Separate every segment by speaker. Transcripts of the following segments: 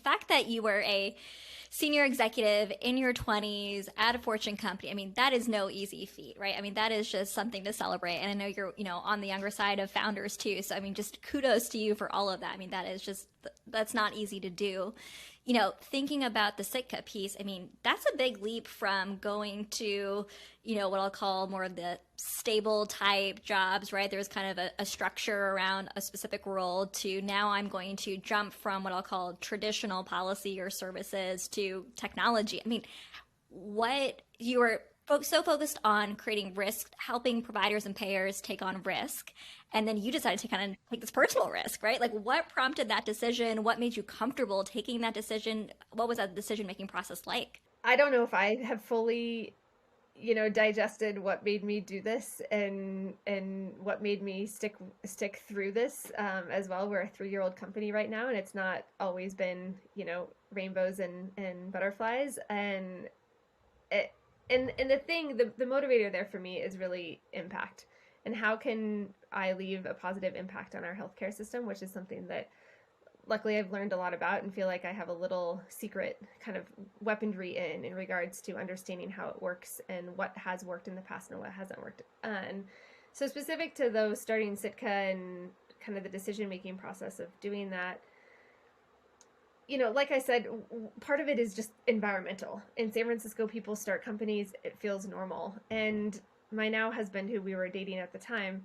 Speaker 1: fact that you were a senior executive in your 20s at a Fortune company, I mean, that is no easy feat, right? I mean, that is just something to celebrate. And I know you're, on the younger side of founders too. So, I mean, just kudos to you for all of that. I mean, that's not easy to do. Thinking about the Sitka piece, I mean, that's a big leap from going to, what I'll call more of the stable type jobs, right? There's kind of a structure around a specific role to now I'm going to jump from what I'll call traditional policy or services to technology. I mean, what you were so focused on creating risk, helping providers and payers take on risk, and then you decided to kind of take this personal risk, right? Like, what prompted that decision? What made you comfortable taking that decision? What was that decision making process like?
Speaker 2: I don't know if I have fully, digested what made me do this and what made me stick through this as well. We're a 3-year-old company right now, and it's not always been, rainbows and butterflies. And it, and the thing, the motivator there for me is really impact. And how can I leave a positive impact on our healthcare system, which is something that luckily I've learned a lot about and feel like I have a little secret kind of weaponry in regards to understanding how it works and what has worked in the past and what hasn't worked. And so specific to those starting Sitka and kind of the decision-making process of doing that, like I said, part of it is just environmental. In San Francisco, people start companies, it feels normal. And my now husband, who we were dating at the time,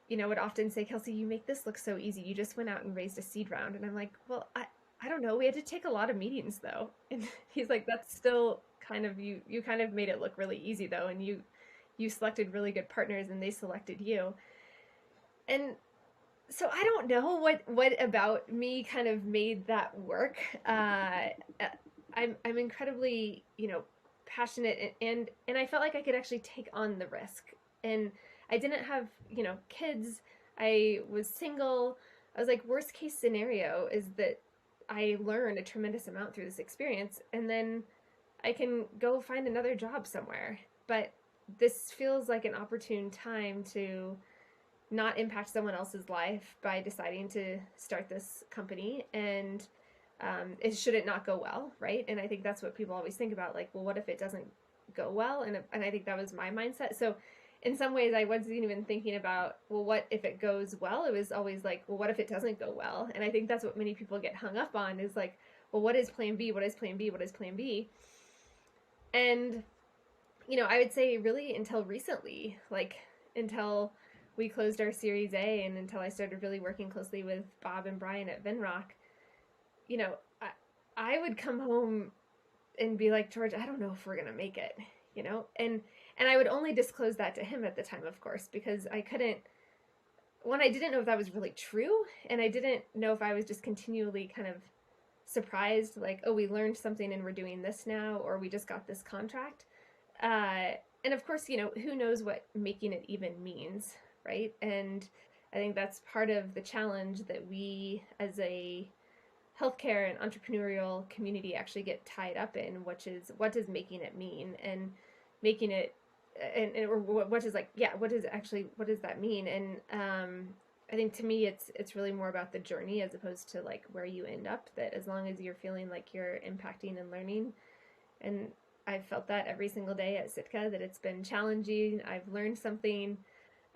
Speaker 2: would often say, Kelsey, you make this look so easy. You just went out and raised a seed round. And I'm like, well, I don't know. We had to take a lot of meetings though. And he's like, that's still kind of, you kind of made it look really easy though. And you selected really good partners and they selected you. And so I don't know what about me kind of made that work. I'm incredibly, passionate and I felt like I could actually take on the risk. And I didn't have, kids. I was single. I was like, worst case scenario is that I learned a tremendous amount through this experience and then I can go find another job somewhere. But this feels like an opportune time to not impact someone else's life by deciding to start this company. And should it not go well, right? And I think that's what people always think about, like, well, what if it doesn't go well? And I think that was my mindset. So in some ways I wasn't even thinking about, well, what if it goes well? It was always like, well, what if it doesn't go well? And I think that's what many people get hung up on is like, well, what is plan B? What is plan B? What is plan B? And, I would say really until recently, like until we closed our Series A and until I started really working closely with Bob and Brian at Venrock, I would come home and be like, George, I don't know if we're going to make it, and I would only disclose that to him at the time, of course, because I didn't know if that was really true. And I didn't know if I was just continually kind of surprised, like, oh, we learned something and we're doing this now, or we just got this contract. And of course, who knows what making it even means, right? And I think that's part of the challenge that we as a healthcare and entrepreneurial community actually get tied up in, which is what does making it mean, and making it, or what is like, yeah, what does that mean? And I think to me, it's really more about the journey as opposed to like where you end up. That as long as you're feeling like you're impacting and learning, and I've felt that every single day at Sitka, that it's been challenging. I've learned something.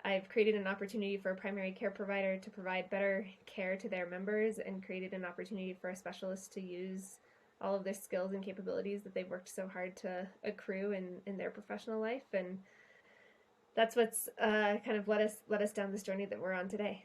Speaker 2: I've created an opportunity for a primary care provider to provide better care to their members and created an opportunity for a specialist to use all of their skills and capabilities that they've worked so hard to accrue in their professional life. And that's what's kind of led us down this journey that we're on today.